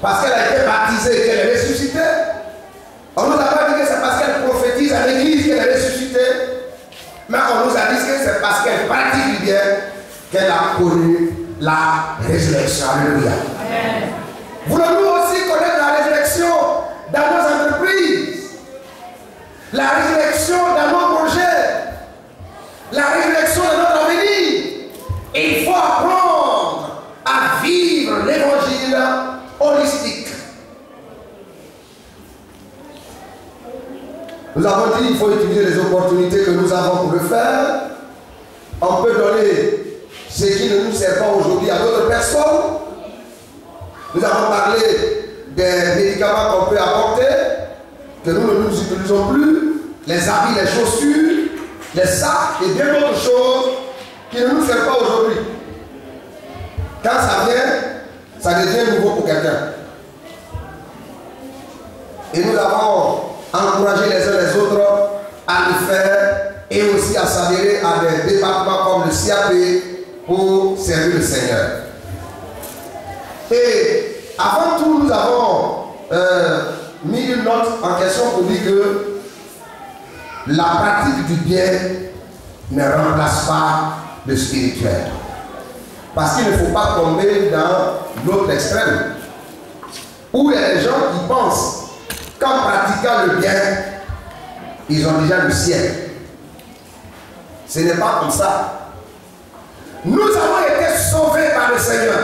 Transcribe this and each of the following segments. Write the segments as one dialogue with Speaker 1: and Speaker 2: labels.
Speaker 1: parce qu'elle a été baptisée qu'elle est ressuscitée. On nous a pas dit que c'est parce qu'elle prophétise à l'église qu'elle est ressuscitée. Mais on nous a dit que c'est parce qu'elle pratique bien qu'elle a connu la résurrection. Alléluia. Voulons-nous aussi connaître la résurrection dans nos entreprises, la résurrection dans nos projets, la résurrection de notre avenir? Il faut apprendre à vivre l'évangile holistique. Nous avons dit qu'il faut utiliser les opportunités que nous avons pour le faire. On peut donner ce qui ne nous sert pas aujourd'hui à d'autres personnes. Nous avons parlé des médicaments qu'on peut apporter, que nous ne nous utilisons plus, les habits, les chaussures, les sacs et bien d'autres choses qui ne nous servent pas aujourd'hui. Quand ça vient, ça devient nouveau pour quelqu'un. Et nous avons encouragé les uns les autres à le faire et aussi à s'adhérer à des départements comme le CAP pour servir le Seigneur. Et avant tout, nous avons mis une note en question pour dire que la pratique du bien ne remplace pas le spirituel. Parce qu'il ne faut pas tomber dans l'autre extrême, où il y a des gens qui pensent qu'en pratiquant le bien, ils ont déjà le ciel. Ce n'est pas comme ça. Nous avons été sauvés par le Seigneur.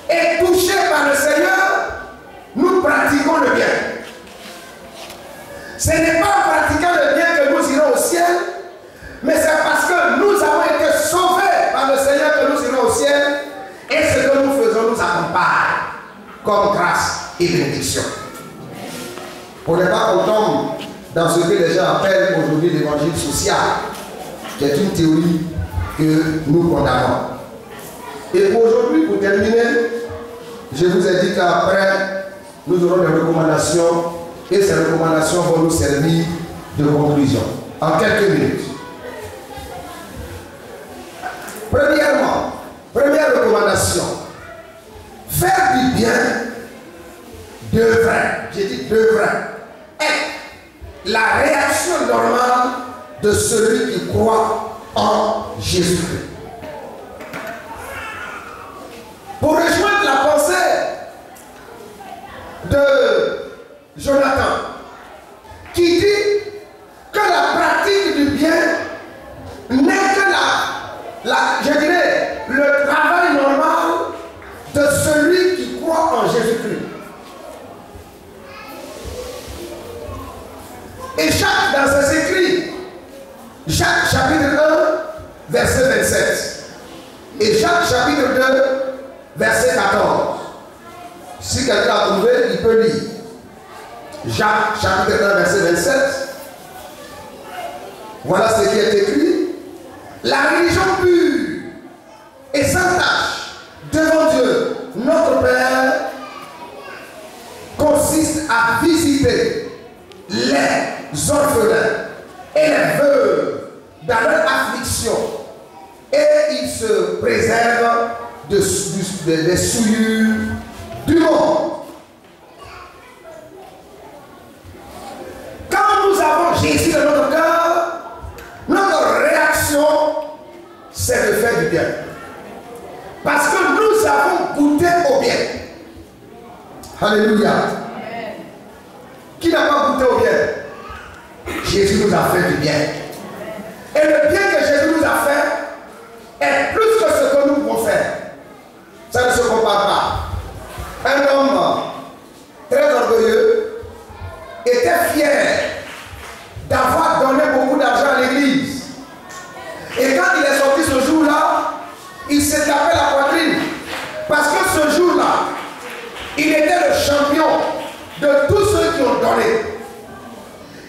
Speaker 1: Et touchés par le Seigneur, nous pratiquons le bien. Ce n'est pas en pratiquant le bien que nous irons au ciel, mais c'est parce que nous avons été sauvés par le Seigneur que nous irons au ciel. Et ce que nous faisons nous accompagne comme grâce et bénédiction. Pour ne pas qu'on tombe dans ce que les gens appellent aujourd'hui l'évangile social, qui est une théorie que nous condamnons. Et pour aujourd'hui, pour terminer, je vous ai dit qu'après, nous aurons des recommandations et ces recommandations vont nous servir de conclusion. En quelques minutes. Premièrement, première recommandation, faire du bien devrait, j'ai dit devrait, être la réaction normale de celui qui croit en Jésus-Christ. Pour rejoindre la pensée de Jonathan, qui dit que la pratique du bien n'est que je dirais, le travail normal de celui qui croit en Jésus-Christ. Et Jacques, dans ses écrits, Jacques chapitre 1, verset 27, et Jacques chapitre 2, verset 14. Si quelqu'un a trouvé, il peut lire. Jacques chapitre 1, verset 27. Voilà ce qui est écrit. La religion pure et sans tache devant Dieu, notre Père, consiste à visiter les orphelins et les veuves dans leur affliction, et ils se préservent des souillures du monde. Quand nous avons Jésus dans notre cœur, notre réaction, c'est de faire du bien. Parce que nous avons goûté au bien. Alléluia. Qui n'a pas goûté au bien? Jésus nous a fait du bien. Et le bien que Jésus nous a fait est plus que ce que nous pouvons faire. Ça ne se compare pas. Un homme très orgueilleux était fier d'avoir donné beaucoup d'argent à l'église. Et quand il est sorti ce jour-là, il s'est tapé la poitrine. Parce que ce jour-là, il était le champion de tous ceux qui ont donné.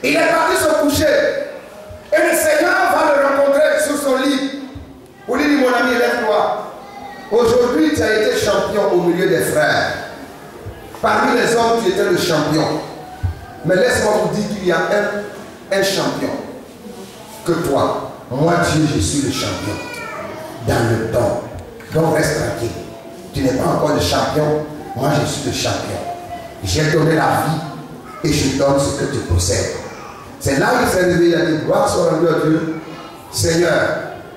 Speaker 1: Il est parti se coucher. Et le Seigneur va le rencontrer sur son lit. Pour lui dire, mon ami, lève-toi. Aujourd'hui, tu as été champion au milieu des frères. Parmi les hommes, tu étais le champion. Mais laisse-moi vous dire qu'il y a un champion que toi. Moi, Dieu, je suis le champion dans le don. Donc reste tranquille. Tu n'es pas encore le champion, moi je suis le champion. J'ai donné la vie et je donne ce que tu possèdes. C'est là qu'il s'est réveillé, il a dit, gloire soit rendue à Dieu. Seigneur,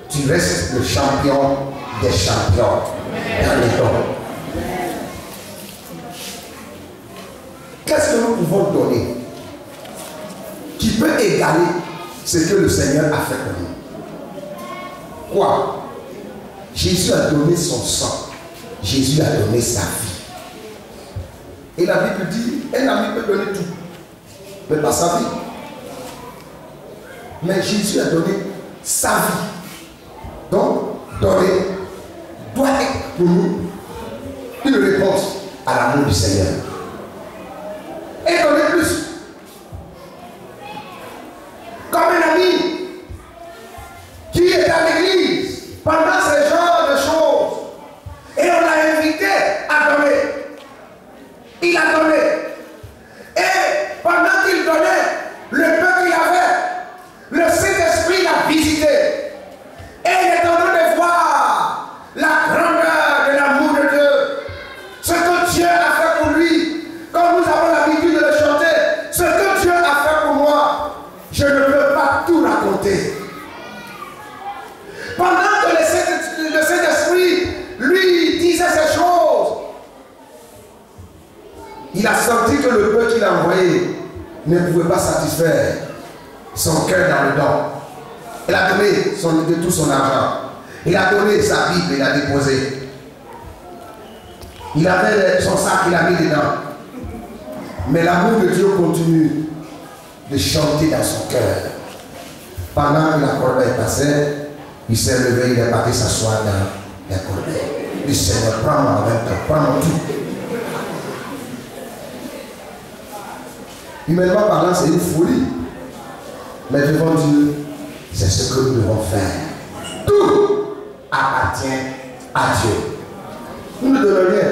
Speaker 1: tu restes le champion des champions dans les dons. Qu'est-ce que nous pouvons donner qui peut égaler ce que le Seigneur a fait pour nous? Quoi? Jésus a donné son sang. Jésus a donné sa vie. Et la Bible dit, un ami peut donner tout, mais pas sa vie. Mais Jésus a donné sa vie. Donc, donner doit être pour nous une réponse à l'amour du Seigneur. Et donner plus. Comme un ami qui est à l'église pendant ce genre de choses et on l'a invité à donner. Il a donné. Et pendant qu'il donnait, le peu qu'il avait, le Saint-Esprit l'a visité. Et il est en train de voir la grandeur de l'amour de Dieu. Ce que Dieu a fait pour lui. Comme nous avons l'habitude de le chanter, ce que Dieu a fait pour moi, je ne peux pas tout raconter. Pendant que le Saint-Esprit lui disait ces choses, il a senti que le peu qu'il a envoyé ne pouvait pas satisfaire son cœur dans le don. Il a donné de tout son argent. Il a donné sa Bible, il a déposé. Il avait son sac, il a mis dedans. Mais l'amour de Dieu continue de chanter dans son cœur. Pendant que la corbeille passait, il s'est levé, il est parti s'asseoir dans la corbeille. Il dit, Seigneur, prends-moi en même temps, prends-moi tout. Humainement parlant, c'est une folie. Mais devant Dieu, c'est ce que nous devons faire. Tout appartient à Dieu. Nous ne donnons rien.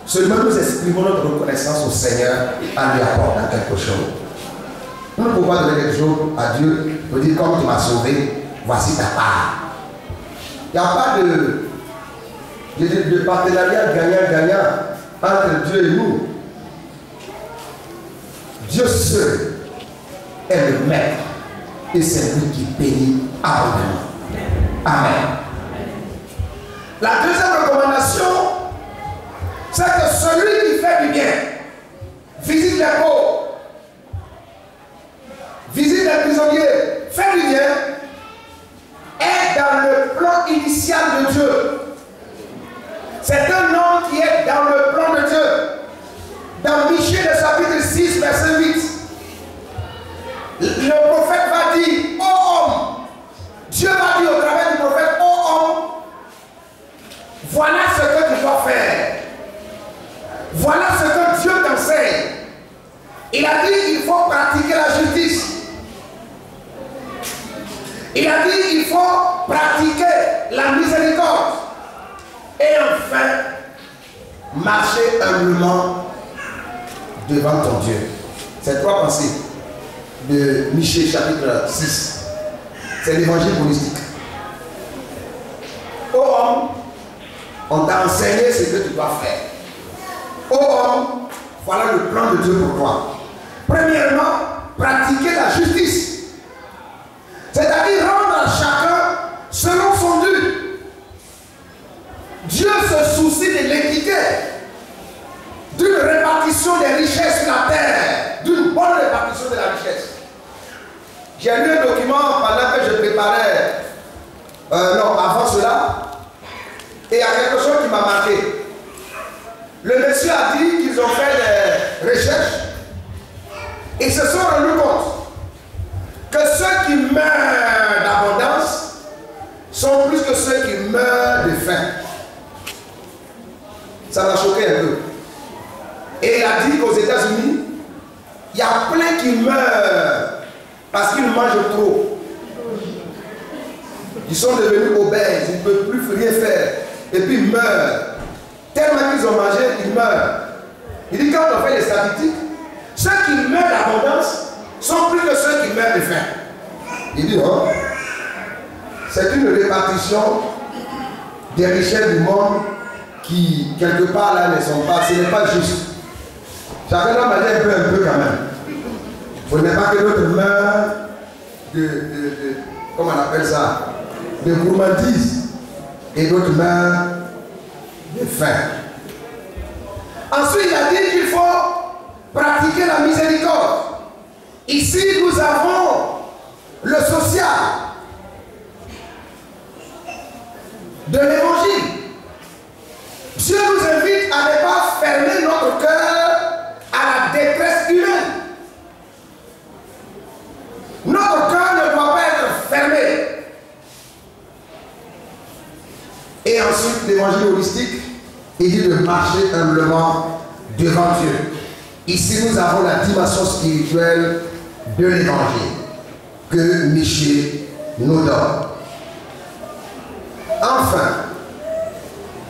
Speaker 1: Seulement nous exprimons notre reconnaissance au Seigneur en lui apportant quelque chose. Nous ne pouvons pas donner quelque chose à Dieu pour dire, comme tu m'as sauvé, voici ta part. Il n'y a pas de partenariat gagnant-gagnant entre Dieu et nous. Dieu seul est le maître et c'est lui qui bénit abondamment. Amen. La deuxième recommandation, c'est que celui qui fait du bien, visite les pauvres, visite les prisonniers, fait du bien, est dans le plan initial de Dieu. C'est un homme qui est dans le plan de Dieu. Dans Michée, le chapitre 6, verset 8, le prophète va dire, ô homme, Dieu va dire au travers du prophète, ô homme, voilà ce que tu dois faire. Voilà ce que Dieu t'enseigne. Il a dit qu'il faut pratiquer la justice. Il a dit qu'il faut pratiquer la miséricorde. Et enfin, marcher humblement devant ton Dieu. Ces trois pensées de Michée chapitre 6. C'est l'évangile monistique. Ô homme, on t'a enseigné ce que tu dois faire. Ô homme, voilà le plan de Dieu pour toi. Premièrement, pratiquer la justice. C'est-à-dire rendre à chacun selon son dû. Dieu se soucie de l'équité, d'une répartition des richesses sur la terre, d'une bonne répartition de la richesse. J'ai lu un document pendant que je préparais, avant cela, et il y a quelque chose qui m'a marqué. Le monsieur a dit qu'ils ont fait des recherches et se sont rendus compte que ceux qui meurent d'abondance sont plus que ceux qui meurent de faim. Ça m'a choqué un peu. Et il a dit qu'aux États-Unis, il y a plein qui meurent parce qu'ils mangent trop. Ils sont devenus obèses, ils ne peuvent plus rien faire. Et puis ils meurent. Tellement qu'ils ont mangé, ils meurent. Il dit quand on fait les statistiques, ceux qui meurent d'abondance sont plus que ceux qui meurent de faim. Il dit non. C'est une répartition des richesses du monde qui, quelque part là, ne sont pas, ce n'est pas juste. Chacun doit manger un peu quand même. Il ne faut pas que notre main comment on appelle ça, de gourmandise et notre main de faim. Ensuite, il a dit qu'il faut pratiquer la miséricorde. Ici, nous avons le social de l'évangile. Dieu nous invite à ne pas fermer notre cœur à la détresse humaine. Notre cœur ne doit pas être fermé. Et ensuite, l'évangile holistique, il dit de marcher humblement devant Dieu. Ici, nous avons la dimension spirituelle de l'évangile que Michel nous donne. Enfin,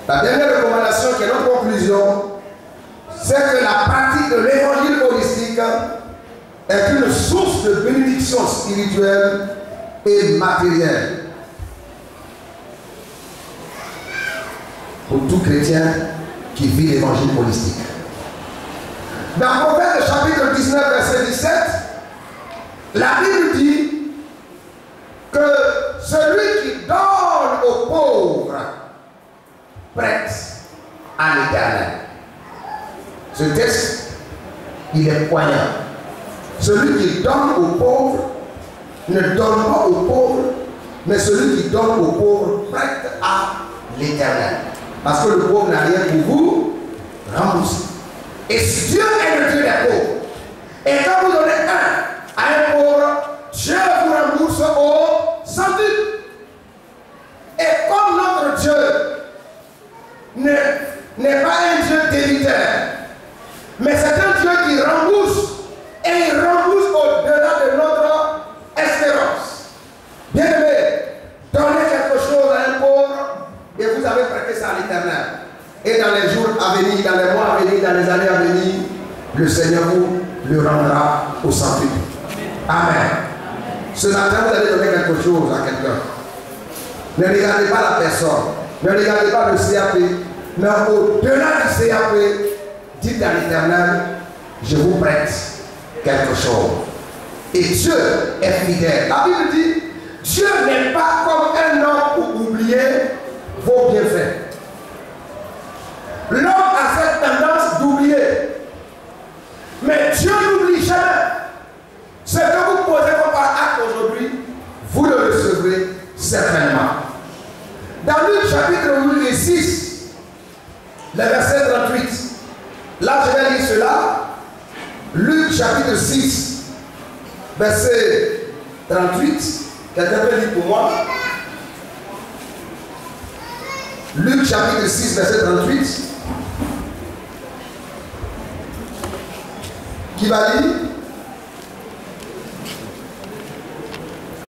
Speaker 1: la dernière recommandation qui est notre conclusion, c'est que la pratique de l'évangile holistique est une source de bénédiction spirituelle et matérielle pour tout chrétien qui vit l'évangile holistique. Dans Proverbe chapitre 19, verset 17, la Bible dit que celui qui donne aux pauvres prête à l'Éternel. Ce texte, il est poignant. Celui qui donne aux pauvres ne donne pas aux pauvres, mais celui qui donne aux pauvres prête à l'Éternel. Parce que le pauvre n'a rien pour vous rembourser. Et si Dieu est le Dieu des pauvres, et quand vous donnez un à un pauvre, Dieu vous rembourse au centuple. Et comme notre Dieu n'est pas un Dieu débiteur, mais c'est un Dieu qui rembourse, et il rembourse au-delà de notre espérance. Bien aimé, donnez quelque chose à un pauvre, et vous avez prêté ça à l'Éternel. Et dans les jours à venir, dans les mois à venir, dans les années à venir, le Seigneur vous le rendra au centuple. Amen. Ce matin, vous allez donner quelque chose à quelqu'un. Ne regardez pas la personne, ne regardez pas le CAP, mais au-delà du CAP, dites à l'Éternel, je vous prête quelque chose. Et Dieu est fidèle. La Bible dit, Dieu n'est pas comme un homme pour oublier vos bienfaits. L'homme a cette tendance d'oublier. Mais Dieu n'oublie jamais. Ce que vous posez comme acte aujourd'hui, vous le recevrez certainement. Dans Luc chapitre 6, le verset 38, là je vais lire cela. Luc chapitre 6, verset 38. Quelqu'un peut lire pour moi? Luc chapitre 6, verset 38. Qui va lire?